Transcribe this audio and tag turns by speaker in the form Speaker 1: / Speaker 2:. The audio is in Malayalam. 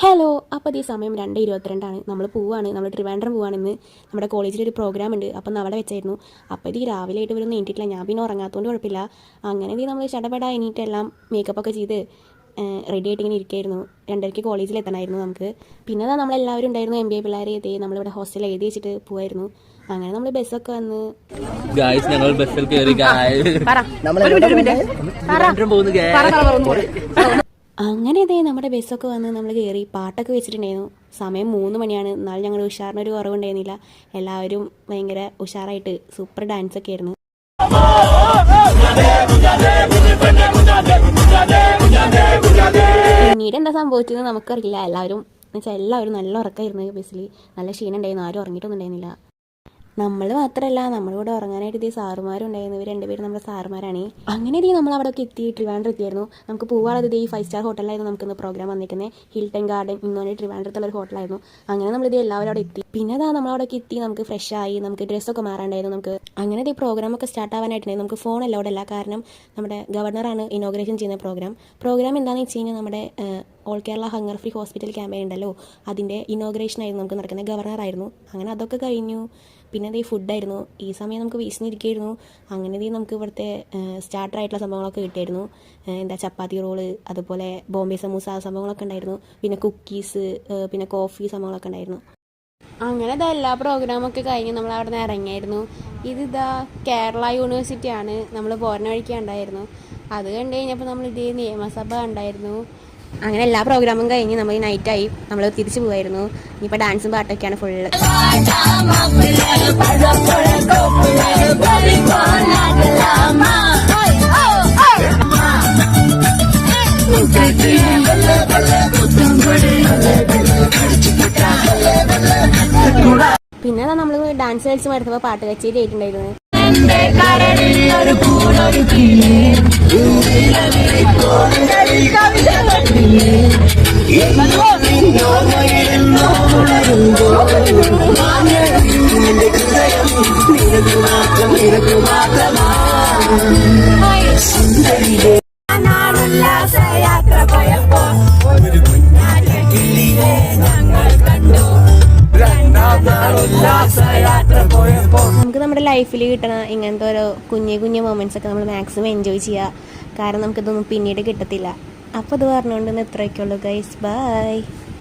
Speaker 1: ഹലോ, അപ്പോൾ ഈ സമയം 2:22 നമ്മൾ പോവുകയാണ്. നമ്മൾ ട്രിവാൻഡ്രം പോവുകയാണെന്ന് നമ്മുടെ കോളേജിലൊരു പ്രോഗ്രാം ഉണ്ട്. അപ്പം അവിടെ വെച്ചായിരുന്നു. അപ്പോൾ ഇത് രാവിലെ ആയിട്ട് ഇവരൊന്നും എണീറ്റിട്ടില്ല. ഞാൻ പിന്നെ ഉറങ്ങാത്തതുകൊണ്ട് കുഴപ്പമില്ല. അങ്ങനെ നമ്മൾ ചടപടാ എണീറ്റെല്ലാം മേക്കപ്പൊക്കെ ചെയ്ത് റെഡി ആയിട്ട് ഇങ്ങനെ ഇരിക്കുകയായിരുന്നു. 2:30 കോളേജിൽ എത്തണമായിരുന്നു നമുക്ക്. പിന്നെ നമ്മളെല്ലാവരും ഉണ്ടായിരുന്നു. MBA പിള്ളേർ നമ്മളിവിടെ ഹോസ്റ്റലിൽ എഴുതി വെച്ചിട്ട് പോവായിരുന്നു. അങ്ങനെ നമ്മൾ ബസ്സൊക്കെ വന്ന്
Speaker 2: ഞങ്ങൾ ബസ്സിൽ കയറി
Speaker 1: അങ്ങനെ നമ്മുടെ ബസ്സൊക്കെ വന്ന് നമ്മൾ കയറി പാട്ടൊക്കെ വെച്ചിട്ടുണ്ടായിരുന്നു. സമയം 3 മണിയാണ്. എന്നാൽ ഞങ്ങൾ ഉഷാറിനൊരു കുറവുണ്ടായിരുന്നില്ല. എല്ലാവരും ഭയങ്കര ഉഷാറായിട്ട് സൂപ്പർ ഡാൻസൊക്കെ ആയിരുന്നു. പിന്നീട് എന്താ സംഭവിച്ചതെന്ന് നമുക്കറിയില്ല. എല്ലാവരും നല്ല ഉറക്കമായിരുന്നു. ബസ്സിൽ നല്ല ക്ഷീണം ഉണ്ടായിരുന്നു. ആരും ഉറങ്ങിയിട്ടൊന്നും ഉണ്ടായിരുന്നില്ല. നമ്മൾ മാത്രമല്ല, നമ്മളിവിടെ ഉറങ്ങാനായിട്ട് ഇതേ സാറുമാരുണ്ടായിരുന്നു. ഇവർ 2 പേരും നമ്മുടെ സാറുമാരാണ്. അങ്ങനെ നമ്മൾ അവിടെ ഒക്കെ എത്തി ട്രിവാൻഡ്രം എത്തിയായിരുന്നു. നമുക്ക് പോകാനുള്ളത് ഈ 5 സ്റ്റാർ ഹോട്ടലിലായിരുന്നു നമുക്കിന്ന് പ്രോഗ്രാം വന്നിരിക്കുന്നത്. ഹിൽട്ടൺ ഗാർഡൻ ഇന്നോനെ ട്രിവാൻഡ്രത്തുള്ള ഒരു ഹോട്ടലായിരുന്നു. അങ്ങനെ നമ്മളിത് എല്ലാവരും അവിടെ എത്തി. പിന്നെ നമ്മളവിടെ എത്തി നമുക്ക് ഫ്രഷ് ആയി, നമുക്ക് ഡ്രസ്സൊക്കെ മാറാണ്ടായിരുന്നു. നമുക്ക് അങ്ങനെ ഈ പ്രോഗ്രാമൊക്കെ സ്റ്റാർട്ട് ആവാനായിട്ടുണ്ടായിരുന്നു. നമുക്ക് ഫോൺ അല്ല, കാരണം നമ്മുടെ ഗവർണറാണ് ഇനോഗ്രേഷൻ ചെയ്യുന്ന പ്രോഗ്രാം എന്താണെന്ന് വെച്ച് കഴിഞ്ഞാൽ നമ്മുടെ all Kerala ഹങ്ങർ free hospital campaign ഉണ്ടല്ലോ, അതിൻ്റെ ഇനോഗ്രേഷൻ ആയിരുന്നു നമുക്ക് നടക്കുന്നത്. ഗവർണറായിരുന്നു. അങ്ങനെ അതൊക്കെ കഴിഞ്ഞു. പിന്നെ ഫുഡായിരുന്നു. ഈ സമയം നമുക്ക് വീശിനിരിക്കുകയായിരുന്നു. അങ്ങനെ നമുക്ക് ഇവിടുത്തെ സ്റ്റാർട്ടറായിട്ടുള്ള സംഭവങ്ങളൊക്കെ കിട്ടിയായിരുന്നു. ചപ്പാത്തി റോള്, അതുപോലെ ബോംബെ സമൂസ സംഭവങ്ങളൊക്കെ ഉണ്ടായിരുന്നു. പിന്നെ കുക്കീസ്, പിന്നെ കോഫി സംഭവങ്ങളൊക്കെ ഉണ്ടായിരുന്നു. അങ്ങനെ എല്ലാ പ്രോഗ്രാമൊക്കെ കഴിഞ്ഞ് നമ്മൾ അവിടെ നിന്ന് ഇറങ്ങിയായിരുന്നു. കേരള യൂണിവേഴ്സിറ്റിയാണ്. നമ്മൾ പോരുന്ന വഴിക്ക് ഉണ്ടായിരുന്നു. അത് കണ്ടു കഴിഞ്ഞപ്പോൾ നമ്മൾ നിയമസഭ ഉണ്ടായിരുന്നു. അങ്ങനെ എല്ലാ പ്രോഗ്രാമും കഴിഞ്ഞ് നമ്മൾ നൈറ്റായി. നമ്മൾ തിരിച്ചു പോകായിരുന്നു. ഇനിയിപ്പോൾ ഡാൻസും പാട്ടൊക്കെയാണ് ഫുള്ള്. പിന്നെ നമ്മൾ ഡാൻസ് കളിച്ച് മടുത്തപ്പോൾ പാട്ട് കച്ചേരി ആയിട്ടുണ്ടായിരുന്നു. നമുക്ക് നമ്മുടെ ലൈഫിൽ കിട്ടണ ഇങ്ങനത്തെ ഓരോ കുഞ്ഞു മൊമെന്റ്സ് ഒക്കെ നമ്മൾ മാക്സിമം എൻജോയ് ചെയ്യുക. കാരണം നമുക്കിതൊന്നും പിന്നീട് കിട്ടത്തില്ല. അപ്പോൾ ഇത് പറഞ്ഞുകൊണ്ട് ഇത്രയൊക്കെ ഉള്ളൂ ഗൈസ്. ബൈ.